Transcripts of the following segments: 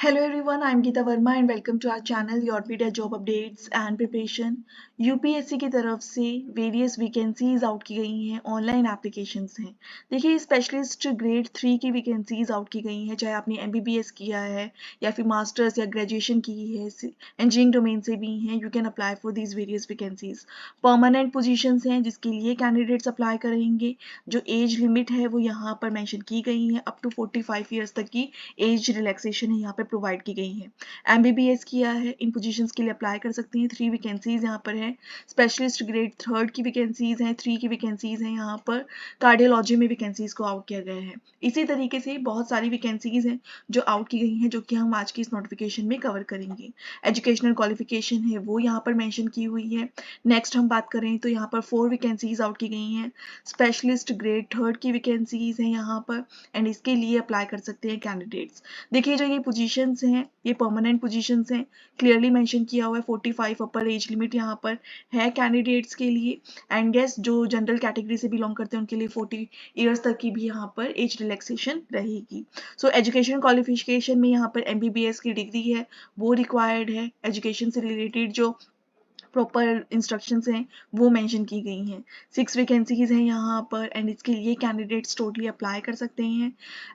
Hello everyone, I'm Geeta Verma and welcome to our channel Yorpedia Job Updates and Preparation। UPSC की तरफ से various vacancies out की गई हैं, online applications हैं। देखिए स्पेशलिस्ट ग्रेड 3 की वैकेंसीज आउट की गई हैं, चाहे आपने एमबीबीएस किया है या फिर मास्टर्स या ग्रेजुएशन की है, इंजीनियरिंग डोमेन से भी हैं। You can apply for these various vacancies. Permanent positions हैं जिसके लिए कैंडिडेट्स अप्लाई करेंगे। जो एज लिमिट है वो यहाँ पर मेंशन की गई है, अप टू 45 ईयर्स तक की एज रिलैक्सेशन है यहाँ पे प्रोवाइड की गई है। एमबीबीएस किया है, इन पोजीशंस के लिए अप्लाई कर सकते हैं। 3 वैकेंसीज यहाँ पर है। स्पेशलिस्ट ग्रेड 3 की वैकेंसीज हैं, 3 की वैकेंसीज हैं यहाँ पर। कार्डियोलॉजी में वैकेंसीज को आउट किया गया है। इसी तरीके से बहुत सारी वैकेंसीज हैं जो आउट की गई हैं, जो कि हम आज की इस नोटिफिकेशन में कवर करेंगे। एजुकेशनल क्वालिफिकेशन है वो यहाँ पर मेंशन की हुई है। नेक्स्ट हम बात करें तो यहाँ पर 4 वैकेंसीज आउट की गई हैं। स्पेशलिस्ट ग्रेड 3 की वैकेंसीज हैं यहाँ पर, एंड इसके लिए अप्लाई कर सकते हैं कैंडिडेट्स। देखिए जो ये पोजीशंस हैं ये परमानेंट पोजीशंस हैं, क्लियरली मेंशन किया हुआ है। 45 अपर एज लिमिट यहाँ पर है कैंडिडेट्स के लिए। एंड यस, जो जनरल कैटेगरी से बिलोंग करते हैं उनके लिए 40 ईयर्स तक की भी यहाँ पर एज रिलैक्सेशन रहेगी। सो एजुकेशन क्वालिफिकेशन में यहाँ पर एमबीबीएस की डिग्री है वो रिक्वायर्ड है। एजुकेशन से रिलेटेड जो प्रॉपर इंस्ट्रक्शंस हैं वो मेंशन की गई हैं। 6 वैकेंसीज हैं यहाँ पर, एंड इसके लिए कैंडिडेट्स टोटली अप्लाई कर सकते हैं।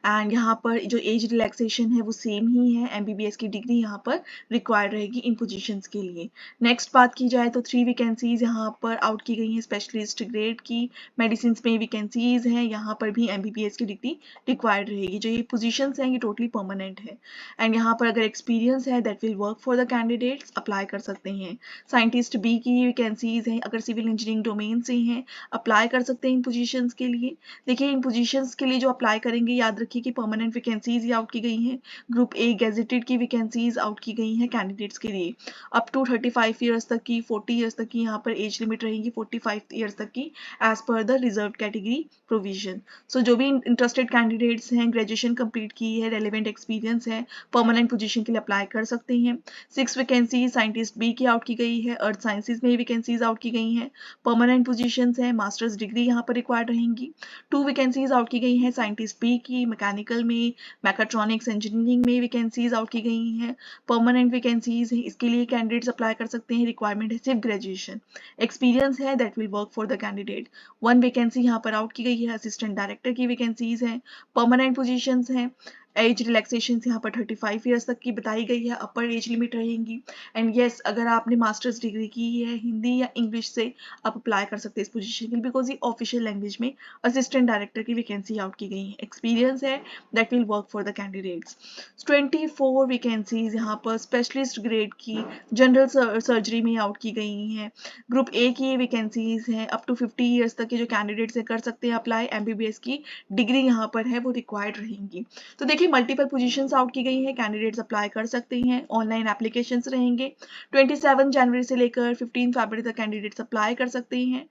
एंड यहाँ पर जो एज रिलैक्सेशन है वो सेम ही है, एमबीबीएस की डिग्री यहाँ पर रिक्वायर्ड रहेगी इन पोजीशंस के लिए। नेक्स्ट बात की जाए तो 3 वैकेंसीज यहाँ पर आउट की गई हैं स्पेशलिस्ट ग्रेड की। मेडिसिन में वैकेंसीज हैं, यहाँ पर भी एमबीबीएस की डिग्री रिक्वायर्ड रहेगी। जो ये पोजीशंस हैं ये टोटली परमानेंट है। एंड यहाँ पर अगर एक्सपीरियंस है that will work for the candidates, apply कर सकते हैं। साइंटिस्ट बी की वैकेंसीज हैं, अगर सिविल इंजीनियरिंग डोमेन से हैं अप्लाई कर सकते हैं इन पोजीशंस के लिए। देखिए इन पोजीशंस के लिए जो अप्लाई करेंगे याद रखिए कि परमानेंट वैकेंसीज ही आउट की गई हैं। ग्रुप ए गैजेटेड की वैकेंसीज आउट की गई हैं कैंडिडेट्स के लिए। अप टू 35 ईयर्स तक की, 40 ईयर्स तक की यहाँ पर एज लिमिट रहेगी, 45 ईयर्स तक की एज पर the reserve category provision. So जो भी इंटरेस्टेड कैंडिडेट्स हैं, ग्रेजुएशन कंप्लीट की है, रेलिवेंट एक्सपीरियंस है, परमानेंट पोजीशन के लिए अप्लाई कर सकते हैं। 6 वैकेंसी साइंटिस्ट बी की आउट की गई है, अर्थ साइंसेज में वैकेंसीज आउट की गई हैं। परमानेंट पोजीशंस हैं, मास्टर्स डिग्री यहाँ पर रिक्वायर्ड रहेंगी। 2 वैकेंसीज आउट की गई हैं साइंटिस्ट बी की, मैकेनिकल में, मैकाट्रॉनिक्स इंजीनियरिंग में वैकेंसीज आउट की गई हैं। परमानेंट वैकेंसीज हैं, इसके लिए कैंडिडेट्स अप्लाई कर सकते हैं। रिक्वायरमेंट है सिर्फ ग्रेजुएशन, एक्सपीरियंस है that will work for the candidate. 1 vacancy यहाँ पर आउट की गई है, असिस्टेंट डायरेक्टर की वैकेंसीज हैं। परमानेंट पोजीशंस हैं। एज रिलैक्सेशन यहाँ पर 35 ईयर्स तक की बताई गई है, अपर एज लिमिट रहेंगी। एंड यस, अगर आपने मास्टर्स डिग्री की है हिंदी या इंग्लिश से आप अप्लाई कर सकते हैं इस पोजीशन के लिए, बिकॉज ये ऑफिशियल लैंग्वेज में असिस्टेंट डायरेक्टर की वैकेंसी आउट की गई है। एक्सपीरियंस है that will work for the candidates. 24 vacancies यहाँ पर स्पेशलिस्ट ग्रेड की जनरल सर्जरी में आउट की गई हैं। ग्रुप ए की वैकेंसीज हैं, अप टू 50 ईयर्स तक के जो कैंडिडेट्स हैं कर सकते हैं अप्लाई। एमबीबीएस की डिग्री यहाँ पर है वो रिक्वायर्ड रहेंगी। तो देखिए मल्टीपल पोजीशंस आउट की गई हैं, कैंडिडेट्स अप्लाई कर सकते हैं। ऑनलाइन एप्लीकेशंस रहेंगे। 27 जनवरी से लेकर 15 फरवरी तक कैंडिडेट्स अप्लाई कर सकते हैं।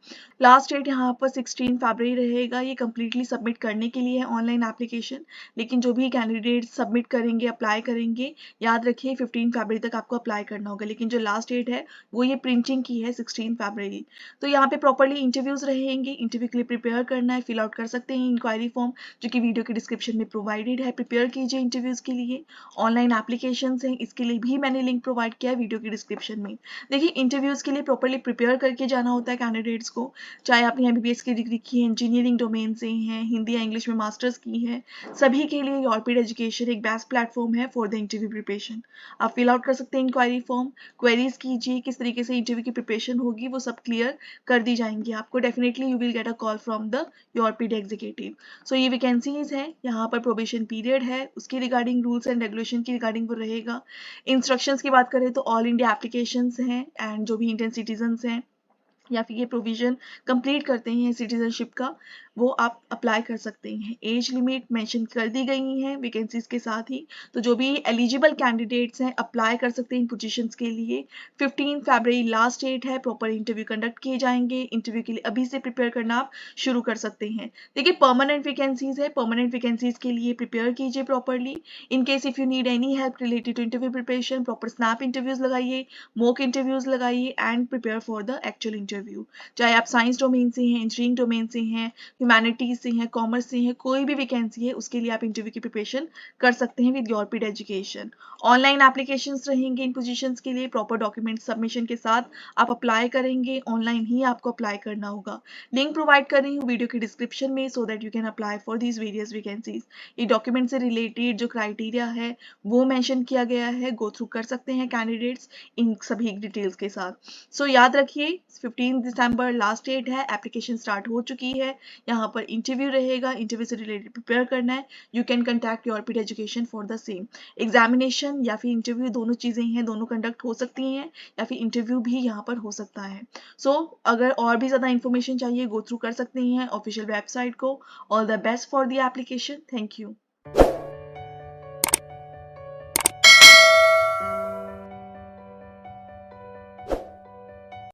लास्ट डेट यहाँ पर 16 फरवरी रहेगा ये कंप्लीटली सबमिट करने के लिए है ऑनलाइन एप्लीकेशन। लेकिन जो भी कैंडिडेट्स सबमिट करेंगे, अप्लाई करेंगे, याद रखिए 15 फरवरी तक आपको अप्लाई करना होगा। लेकिन जो लास्ट डेट है वो ये प्रिंटिंग की है 16 फरवरी। तो यहाँ पे प्रॉपरली इंटरव्यूज रहेंगे, इंटरव्यू के लिए प्रिपेयर करना है, फिल आउट कर सकते हैं इंक्वायरी फॉर्म जो कि वीडियो के डिस्क्रिप्शन में प्रोवाइडेड है। प्रिपेयर कीजिए इंटरव्यूज के लिए। ऑनलाइन एप्लीकेशंस हैं, इसके लिए भी मैंने लिंक प्रोवाइड किया है वीडियो के डिस्क्रिप्शन में। देखिए इंटरव्यूज के लिए प्रॉपरली प्रिपेयर करके जाना होता है कैंडिडेट्स को, चाहे आपने एमबीबीएस की डिग्री की है, इंजीनियरिंग डोमेन से हैं, हिंदी या इंग्लिश में मास्टर्स की है, सभी के लिए योरपीड एजुकेशन एक बेस्ट प्लेटफॉर्म है फॉर द इंटरव्यू प्रिपरेशन। आप फिल आउट कर सकते हैं इंक्वायरी फॉर्म, क्वेरीज कीजिए, किस तरीके से इंटरव्यू की प्रिपरेशन होगी वो सब क्लियर कर दी जाएंगी आपको। Definitely you will get a call from the योरपीड एग्जीक्यूटिव। सो ये वैकेंसीज है, यहाँ पर प्रोबेशन पीरियड है, उसकी रिगार्डिंग रूल्स एंड रेगुलेशन की रिगार्डिंग वो रहेगा। इंस्ट्रक्शंस की बात करें तो ऑल इंडिया एप्लीकेशंस हैं, एंड जो भी इंडियन सिटीजन्स हैं या फिर ये प्रोविजन कंप्लीट करते हैं सिटीजनशिप का, वो आप अप्लाई कर सकते हैं। एज लिमिट मेंशन कर दी गई है वैकेंसीज के साथ ही। तो जो भी एलिजिबल कैंडिडेट्स हैं अप्लाई कर सकते हैं इन पोजीशंस के लिए। 15 फरवरी लास्ट डेट है, प्रॉपर इंटरव्यू कंडक्ट किए जाएंगे। इंटरव्यू के लिए अभी से प्रिपेयर करना आप शुरू कर सकते हैं। देखिए परमानेंट वैकेंसीज है, परमानेंट वैकेंसीज के लिए प्रिपेयर कीजिए properly. In case if you need any help related to interview preparation, proper snap interviews लगाइए, मॉक इंटरव्यूज लगाइए, and prepare for the actual interview. Interview. चाहे आप साइंस डोमेन से हैं, इंजीनियरिंग डोमेन से हैं, ह्यूमैनिटीज से हैं, कॉमर्स से हैं, कोई भी वैकेंसी है उसके लिए आप इंटरव्यू की प्रिपरेशन कर सकते हैं विद योरपीड एजुकेशन। ऑनलाइन एप्लीकेशंस रहेंगे इन पोजीशंस के लिए, प्रॉपर डॉक्यूमेंट सबमिशन के साथ आप अप्लाई करेंगे, ऑनलाइन ही आपको अप्लाई करना होगा। लिंक प्रोवाइड कर रही हूँ वीडियो के डिस्क्रिप्शन में so that you can apply for these various vacancies. ये डॉक्यूमेंट से रिलेटेड जो क्राइटेरिया है वो मेंशन किया गया है, गो थ्रू कर सकते हैं कैंडिडेट्स इन सभी डिटेल्स के साथ। सो याद रखिए 15 दिसंबर लास्ट डेट है, एप्लीकेशन स्टार्ट हो चुकी है, यहाँ पर इंटरव्यू रहेगा, इंटरव्यू से रिलेटेड प्रिपेयर करना है। यू कैन कंटैक्ट योरपीड education for the same. Examination या फिर इंटरव्यू दोनों चीज़ें हैं, दोनों कंडक्ट हो सकती हैं या फिर इंटरव्यू भी यहाँ पर हो सकता है। सो अगर और भी ज़्यादा इन्फॉर्मेशन चाहिए गो थ्रू कर सकते हैं ऑफिशियल वेबसाइट को। All the best for the application. Thank you.